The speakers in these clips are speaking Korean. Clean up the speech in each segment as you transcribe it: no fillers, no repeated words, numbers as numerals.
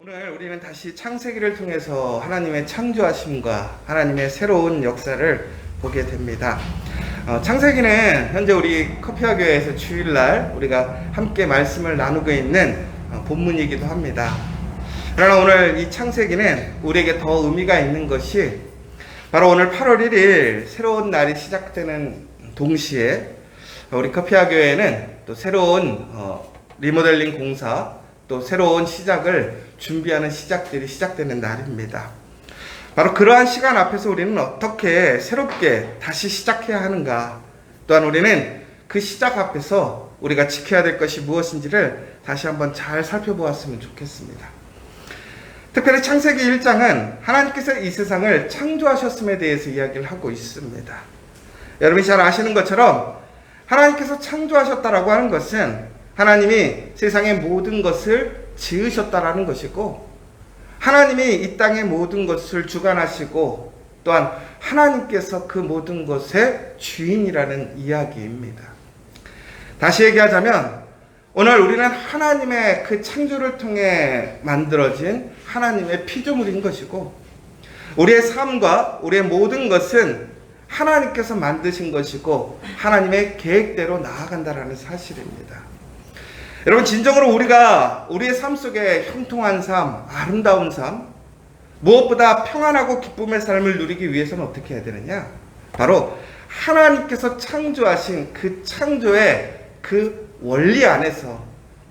오늘 우리는 다시 창세기를 통해서 하나님의 창조하심과 하나님의 새로운 역사를 보게 됩니다. 창세기는 현재 우리 커피와 교회에서 주일날 우리가 함께 말씀을 나누고 있는 본문이기도 합니다. 그러나 오늘 이 창세기는 우리에게 더 의미가 있는 것이 바로 오늘 8월 1일 새로운 날이 시작되는 동시에 우리 커피와 교회는 또 새로운 리모델링 공사 또 새로운 시작을 준비하는 시작들이 시작되는 날입니다. 바로 그러한 시간 앞에서 우리는 어떻게 새롭게 다시 시작해야 하는가, 또한 우리는 그 시작 앞에서 우리가 지켜야 될 것이 무엇인지를 다시 한번 잘 살펴보았으면 좋겠습니다. 특별히 창세기 1장은 하나님께서 이 세상을 창조하셨음에 대해서 이야기를 하고 있습니다. 여러분이 잘 아시는 것처럼 하나님께서 창조하셨다라고 하는 것은 하나님이 세상의 모든 것을 지으셨다라는 것이고, 하나님이 이 땅의 모든 것을 주관하시고 또한 하나님께서 그 모든 것의 주인이라는 이야기입니다. 다시 얘기하자면 오늘 우리는 하나님의 그 창조를 통해 만들어진 하나님의 피조물인 것이고, 우리의 삶과 우리의 모든 것은 하나님께서 만드신 것이고 하나님의 계획대로 나아간다라는 사실입니다. 여러분, 진정으로 우리가 우리의 삶 속에 형통한 삶, 아름다운 삶, 무엇보다 평안하고 기쁨의 삶을 누리기 위해서는 어떻게 해야 되느냐? 바로 하나님께서 창조하신 그 창조의 그 원리 안에서,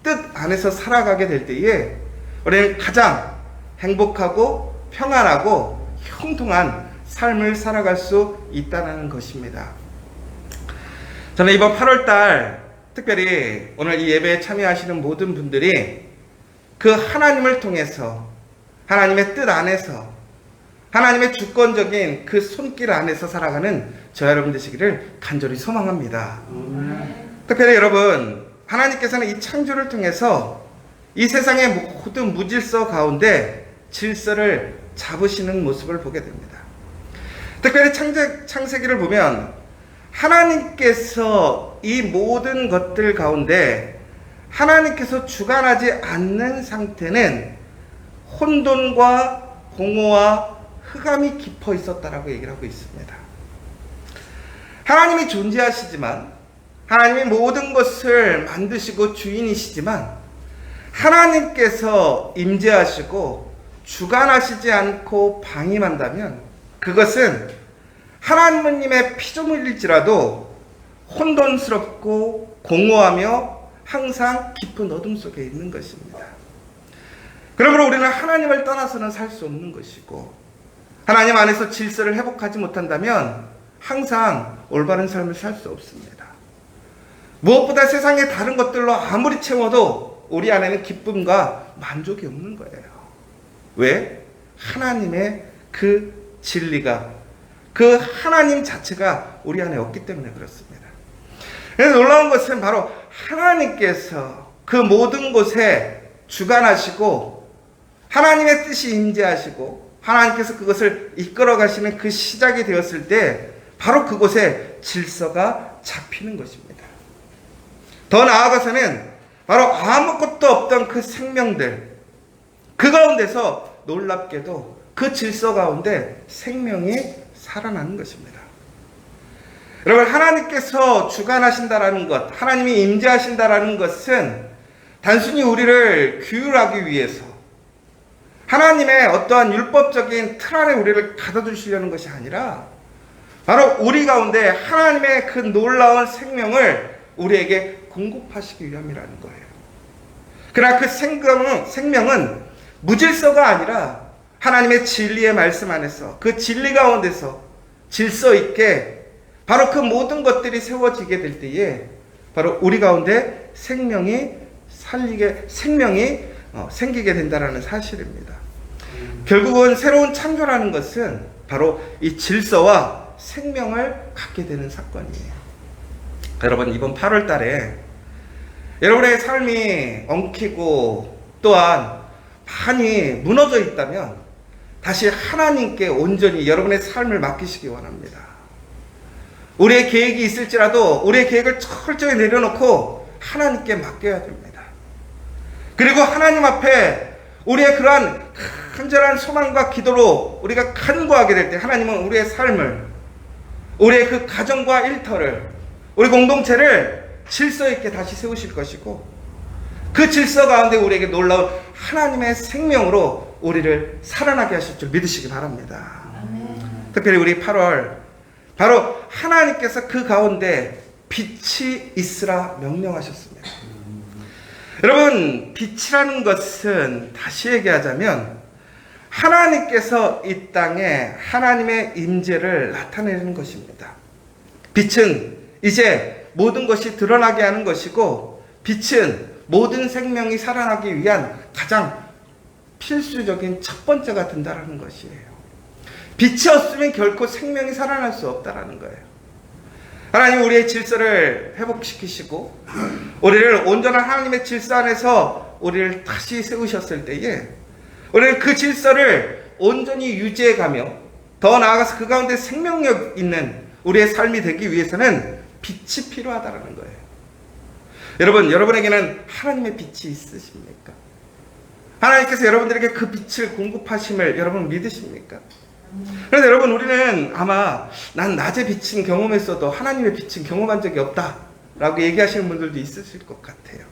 뜻 안에서 살아가게 될 때에 우리는 가장 행복하고 평안하고 형통한 삶을 살아갈 수 있다는 것입니다. 저는 이번 8월달 특별히 오늘 이 예배에 참여하시는 모든 분들이 그 하나님을 통해서, 하나님의 뜻 안에서, 하나님의 주권적인 그 손길 안에서 살아가는 저 여러분 되시기를 간절히 소망합니다. 특별히 여러분, 하나님께서는 이 창조를 통해서 이 세상의 모든 무질서 가운데 질서를 잡으시는 모습을 보게 됩니다. 특별히 창세기를 보면 하나님께서 이 모든 것들 가운데 하나님께서 주관하지 않는 상태는 혼돈과 공허와 흑암이 깊어 있었다라고 얘기를 하고 있습니다. 하나님이 존재하시지만, 하나님이 모든 것을 만드시고 주인이시지만, 하나님께서 임재하시고 주관하시지 않고 방임한다면 그것은 하나님의 피조물일지라도 혼돈스럽고 공허하며 항상 깊은 어둠 속에 있는 것입니다. 그러므로 우리는 하나님을 떠나서는 살 수 없는 것이고, 하나님 안에서 질서를 회복하지 못한다면 항상 올바른 삶을 살 수 없습니다. 무엇보다 세상의 다른 것들로 아무리 채워도 우리 안에는 기쁨과 만족이 없는 거예요. 왜? 하나님의 그 진리가, 그 하나님 자체가 우리 안에 없기 때문에 그렇습니다. 그래서 놀라운 것은 바로 하나님께서 그 모든 곳에 주관하시고 하나님의 뜻이 임재하시고 하나님께서 그것을 이끌어 가시는 그 시작이 되었을 때 바로 그곳에 질서가 잡히는 것입니다. 더 나아가서는 바로 아무것도 없던 그 생명들, 그 가운데서 놀랍게도 그 질서 가운데 생명이 살아나는 것입니다. 여러분, 하나님께서 주관하신다라는 것, 하나님이 임재하신다라는 것은 단순히 우리를 규율하기 위해서 하나님의 어떠한 율법적인 틀 안에 우리를 가둬두시려는 것이 아니라 바로 우리 가운데 하나님의 그 놀라운 생명을 우리에게 공급하시기 위함이라는 거예요. 그러나 그 생명은 무질서가 아니라 하나님의 진리의 말씀 안에서, 그 진리 가운데서 질서 있게 바로 그 모든 것들이 세워지게 될 때에 바로 우리 가운데 생명이 생기게 된다는 사실입니다. 결국은 새로운 창조라는 것은 바로 이 질서와 생명을 갖게 되는 사건이에요. 여러분, 이번 8월 달에 여러분의 삶이 엉키고 또한 많이 무너져 있다면 다시 하나님께 온전히 여러분의 삶을 맡기시기 원합니다. 우리의 계획이 있을지라도 우리의 계획을 철저히 내려놓고 하나님께 맡겨야 됩니다. 그리고 하나님 앞에 우리의 그러한 간절한 소망과 기도로 우리가 간구하게 될 때 하나님은 우리의 삶을, 우리의 그 가정과 일터를, 우리 공동체를 질서 있게 다시 세우실 것이고, 그 질서 가운데 우리에게 놀라운 하나님의 생명으로 우리를 살아나게 하실 줄 믿으시기 바랍니다. 특별히 우리 8월, 바로 하나님께서 그 가운데 빛이 있으라 명령하셨습니다. 여러분, 빛이라는 것은 다시 얘기하자면 하나님께서 이 땅에 하나님의 임재를 나타내는 것입니다. 빛은 이제 모든 것이 드러나게 하는 것이고, 빛은 모든 생명이 살아나기 위한 가장 필수적인 첫 번째가 된다는 것이에요. 빛이 없으면 결코 생명이 살아날 수 없다는 거예요. 하나님 우리의 질서를 회복시키시고 우리를 온전한 하나님의 질서 안에서 우리를 다시 세우셨을 때에 우리는 그 질서를 온전히 유지해가며 더 나아가서 그 가운데 생명력 있는 우리의 삶이 되기 위해서는 빛이 필요하다는 거예요. 여러분, 여러분에게는 하나님의 빛이 있으십니까? 하나님께서 여러분들에게 그 빛을 공급하심을 여러분 믿으십니까? 그래서 여러분, 우리는 아마 난 낮에 빛은 경험했어도 하나님의 빛은 경험한 적이 없다 라고 얘기하시는 분들도 있으실 것 같아요.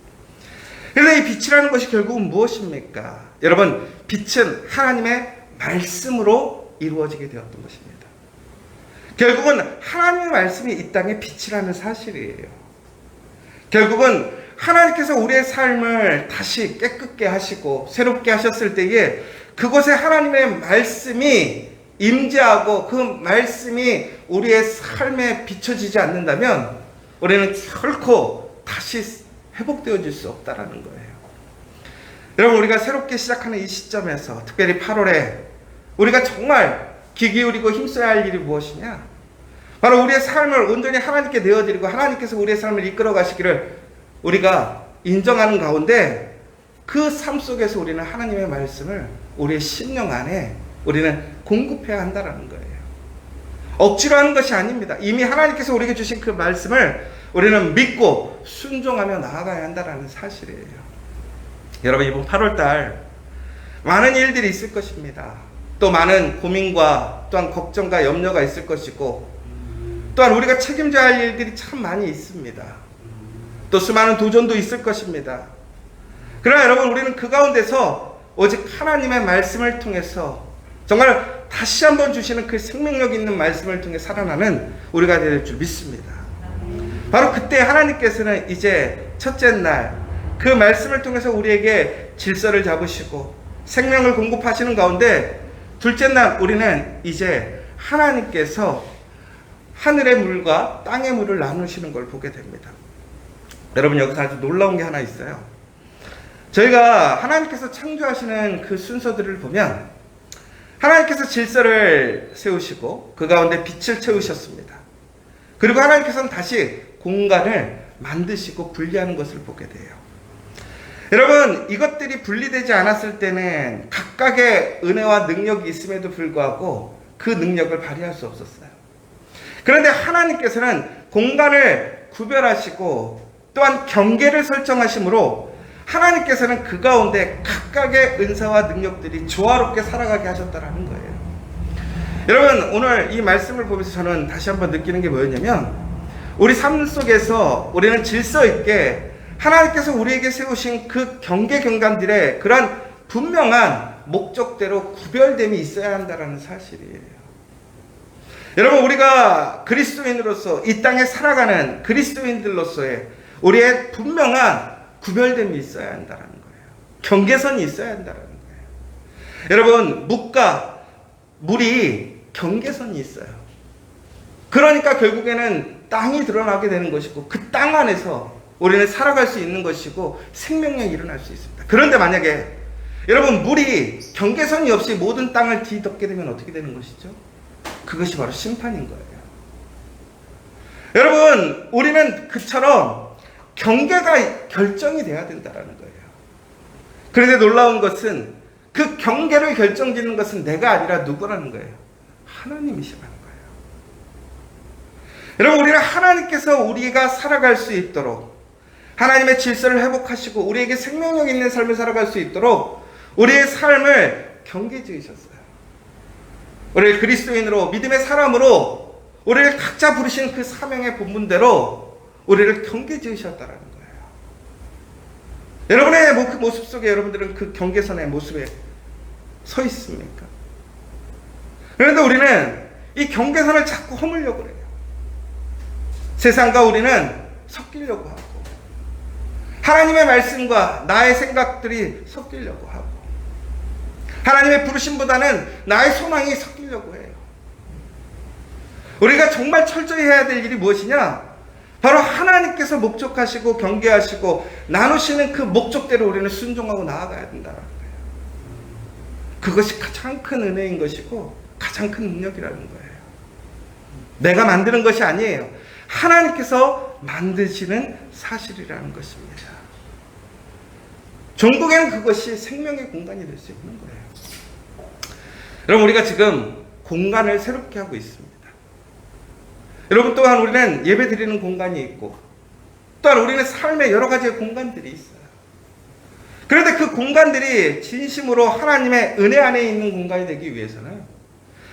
그래서 이 빛이라는 것이 결국은 무엇입니까? 여러분, 빛은 하나님의 말씀으로 이루어지게 되었던 것입니다. 결국은 하나님의 말씀이 이 땅의 빛이라는 사실이에요. 결국은 하나님께서 우리의 삶을 다시 깨끗게 하시고 새롭게 하셨을 때에 그곳에 하나님의 말씀이 임재하고 그 말씀이 우리의 삶에 비춰지지 않는다면 우리는 결코 다시 회복되어질 수 없다는 거예요. 여러분, 우리가 새롭게 시작하는 이 시점에서 특별히 8월에 우리가 정말 귀 기울이고 힘써야 할 일이 무엇이냐? 바로 우리의 삶을 온전히 하나님께 내어드리고 하나님께서 우리의 삶을 이끌어 가시기를 우리가 인정하는 가운데 그 삶 속에서 우리는 하나님의 말씀을 우리의 심령 안에 우리는 공급해야 한다는 거예요. 억지로 하는 것이 아닙니다. 이미 하나님께서 우리에게 주신 그 말씀을 우리는 믿고 순종하며 나아가야 한다는 사실이에요. 여러분, 이번 8월달 많은 일들이 있을 것입니다. 또 많은 고민과 또한 걱정과 염려가 있을 것이고 또한 우리가 책임져야 할 일들이 참 많이 있습니다. 또 수많은 도전도 있을 것입니다. 그러나 여러분, 우리는 그 가운데서 오직 하나님의 말씀을 통해서 정말 다시 한번 주시는 그 생명력 있는 말씀을 통해 살아나는 우리가 될 줄 믿습니다. 바로 그때 하나님께서는 이제 첫째 날 그 말씀을 통해서 우리에게 질서를 잡으시고 생명을 공급하시는 가운데 둘째 날 우리는 이제 하나님께서 하늘의 물과 땅의 물을 나누시는 걸 보게 됩니다. 여러분, 여기서 아주 놀라운 게 하나 있어요. 저희가 하나님께서 창조하시는 그 순서들을 보면 하나님께서 질서를 세우시고 그 가운데 빛을 채우셨습니다. 그리고 하나님께서는 다시 공간을 만드시고 분리하는 것을 보게 돼요. 여러분, 이것들이 분리되지 않았을 때는 각각의 은혜와 능력이 있음에도 불구하고 그 능력을 발휘할 수 없었어요. 그런데 하나님께서는 공간을 구별하시고 또한 경계를 설정하심으로 하나님께서는 그 가운데 각각의 은사와 능력들이 조화롭게 살아가게 하셨다는 거예요. 여러분, 오늘 이 말씀을 보면서 저는 다시 한번 느끼는 게 뭐였냐면 우리 삶 속에서 우리는 질서 있게 하나님께서 우리에게 세우신 그 경계 경관들의 그러한 분명한 목적대로 구별됨이 있어야 한다는 사실이에요. 여러분, 우리가 그리스도인으로서 이 땅에 살아가는 그리스도인들로서의 우리의 분명한 구별됨이 있어야 한다는 거예요. 경계선이 있어야 한다는 거예요. 여러분, 묵과 물이 경계선이 있어요. 그러니까 결국에는 땅이 드러나게 되는 것이고 그 땅 안에서 우리는 살아갈 수 있는 것이고 생명력이 일어날 수 있습니다. 그런데 만약에 여러분, 물이 경계선이 없이 모든 땅을 뒤덮게 되면 어떻게 되는 것이죠? 그것이 바로 심판인 거예요. 여러분, 우리는 그처럼 경계가 결정이 돼야 된다는 거예요. 그런데 놀라운 것은 그 경계를 결정짓는 것은 내가 아니라 누구라는 거예요? 하나님이시라는 거예요. 여러분, 우리는 하나님께서 우리가 살아갈 수 있도록 하나님의 질서를 회복하시고 우리에게 생명력 있는 삶을 살아갈 수 있도록 우리의 삶을 경계 지으셨어요. 우리를 그리스도인으로, 믿음의 사람으로 우리를 각자 부르신 그 사명의 본분대로 우리를 경계 지으셨다라는 거예요. 여러분의 그 모습 속에 여러분들은 그 경계선의 모습에 서 있습니까? 그런데 우리는 이 경계선을 자꾸 허물려고 그래요. 세상과 우리는 섞이려고 하고, 하나님의 말씀과 나의 생각들이 섞이려고 하고, 하나님의 부르심보다는 나의 소망이 섞이려고 해요. 우리가 정말 철저히 해야 될 일이 무엇이냐? 바로 하나님께서 목적하시고 경계하시고 나누시는 그 목적대로 우리는 순종하고 나아가야 된다는 거예요. 그것이 가장 큰 은혜인 것이고 가장 큰 능력이라는 거예요. 내가 만드는 것이 아니에요. 하나님께서 만드시는 사실이라는 것입니다. 종국에는 그것이 생명의 공간이 될 수 있는 거예요. 여러분, 우리가 지금 공간을 새롭게 하고 있습니다. 여러분, 또한 우리는 예배 드리는 공간이 있고, 또한 우리는 삶의 여러 가지의 공간들이 있어요. 그런데 그 공간들이 진심으로 하나님의 은혜 안에 있는 공간이 되기 위해서는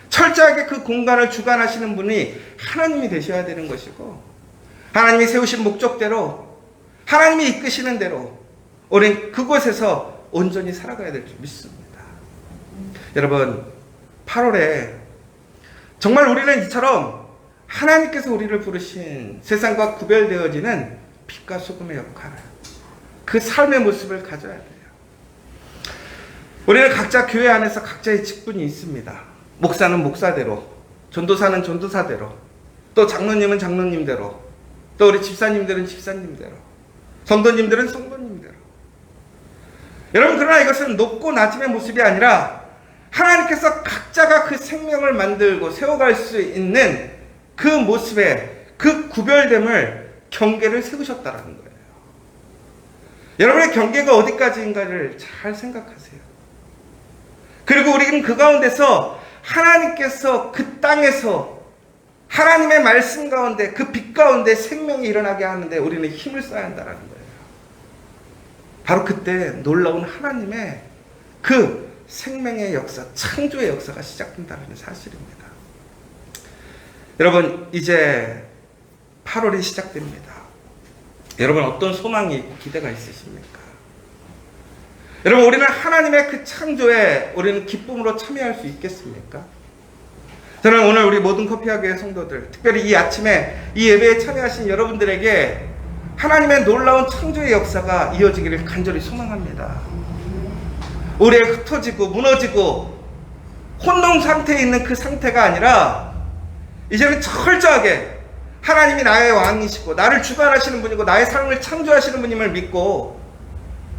철저하게 그 공간을 주관하시는 분이 하나님이 되셔야 되는 것이고, 하나님이 세우신 목적대로, 하나님이 이끄시는 대로 우리는 그곳에서 온전히 살아가야 될 줄 믿습니다. 여러분, 8월에 정말 우리는 이처럼 하나님께서 우리를 부르신 세상과 구별되어지는 빛과 소금의 역할을, 그 삶의 모습을 가져야 돼요. 우리는 각자 교회 안에서 각자의 직분이 있습니다. 목사는 목사대로, 전도사는 전도사대로, 또 장로님은 장로님대로, 또 우리 집사님들은 집사님대로, 성도님들은 성도님대로. 여러분, 그러나 이것은 높고 낮음의 모습이 아니라 하나님께서 각자가 그 생명을 만들고 세워갈 수 있는 그 모습에 그 구별됨을, 경계를 세우셨다라는 거예요. 여러분의 경계가 어디까지인가를 잘 생각하세요. 그리고 우리는 그 가운데서 하나님께서 그 땅에서 하나님의 말씀 가운데, 그 빛 가운데 생명이 일어나게 하는데 우리는 힘을 써야 한다는 거예요. 바로 그때 놀라운 하나님의 그 생명의 역사, 창조의 역사가 시작된다는 사실입니다. 여러분, 이제 8월이 시작됩니다. 여러분, 어떤 소망이 있고 기대가 있으십니까? 여러분, 우리는 하나님의 그 창조에 우리는 기쁨으로 참여할 수 있겠습니까? 저는 오늘 우리 모든 커피하교의 성도들, 특별히 이 아침에 이 예배에 참여하신 여러분들에게 하나님의 놀라운 창조의 역사가 이어지기를 간절히 소망합니다. 우리의 흩어지고 무너지고 혼동 상태에 있는 그 상태가 아니라 이제는 철저하게 하나님이 나의 왕이시고 나를 주관하시는 분이고 나의 삶을 창조하시는 분임을 믿고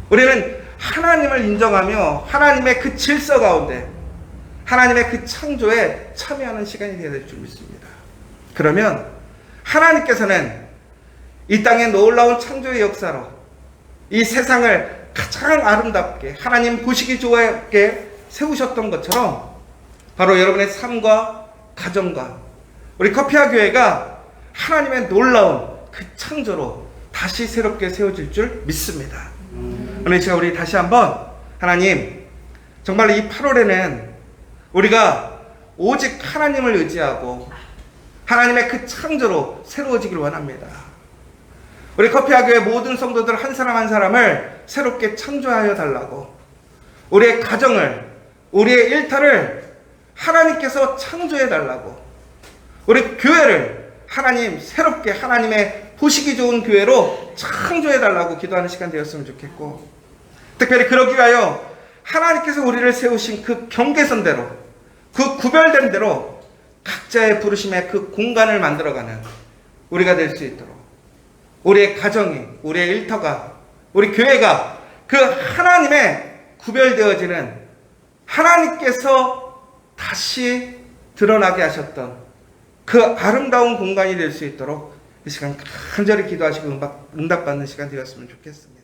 우리는 하나님을 인정하며 하나님의 그 질서 가운데 하나님의 그 창조에 참여하는 시간이 되어야 될 줄 믿습니다. 그러면 하나님께서는 이 땅의 놀라운 창조의 역사로 이 세상을 가장 아름답게 하나님 보시기 좋게 세우셨던 것처럼 바로 여러분의 삶과 가정과 우리 커피아 교회가 하나님의 놀라운 그 창조로 다시 새롭게 세워질 줄 믿습니다. 오늘 이 시간 우리 다시 한번 하나님, 정말 이 8월에는 우리가 오직 하나님을 의지하고 하나님의 그 창조로 새로워지길 원합니다. 우리 커피아 교회 모든 성도들 한 사람 한 사람을 새롭게 창조하여 달라고, 우리의 가정을, 우리의 일터를 하나님께서 창조해 달라고, 우리 교회를 하나님 새롭게 하나님의 보시기 좋은 교회로 창조해 달라고 기도하는 시간 되었으면 좋겠고, 특별히 그러기 위하여 하나님께서 우리를 세우신 그 경계선대로, 그 구별된 대로 각자의 부르심의 그 공간을 만들어가는 우리가 될 수 있도록, 우리의 가정이, 우리의 일터가, 우리 교회가 그 하나님의 구별되어지는 하나님께서 다시 드러나게 하셨던 그 아름다운 공간이 될 수 있도록 이 시간 간절히 기도하시고 응답받는 시간 되었으면 좋겠습니다.